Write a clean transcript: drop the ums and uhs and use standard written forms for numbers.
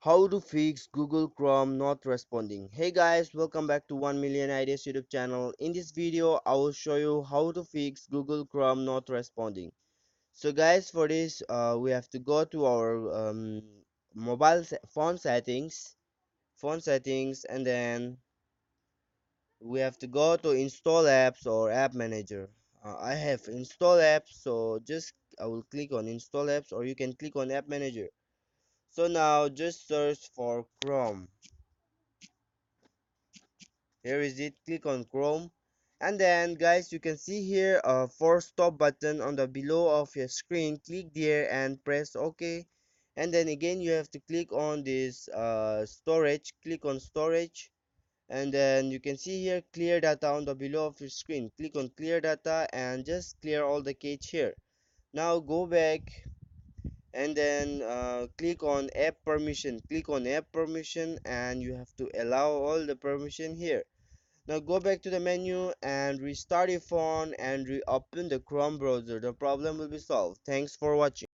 How to fix Google Chrome not responding. Hey guys, welcome back to 1 Million Ideas YouTube channel. In this video I will show you how to fix Google Chrome not responding. So guys, for this we have to go to our phone settings, and then we have to go to install apps or app manager. I have install apps, so just I will click on install apps, or you can click on app manager. So now just search for Chrome. Here is it. Click on Chrome, and then guys, you can see here a for stop button on the below of your screen. Click there and press OK, and then again you have to click on this storage. Click on storage, and then you can see here clear data on the below of your screen. Click on clear data and just clear all the cache here. Now go back, and then click on app permission, and you have to allow all the permission here. Now go back to the menu and restart your phone and reopen the Chrome browser. The problem will be solved. Thanks for watching.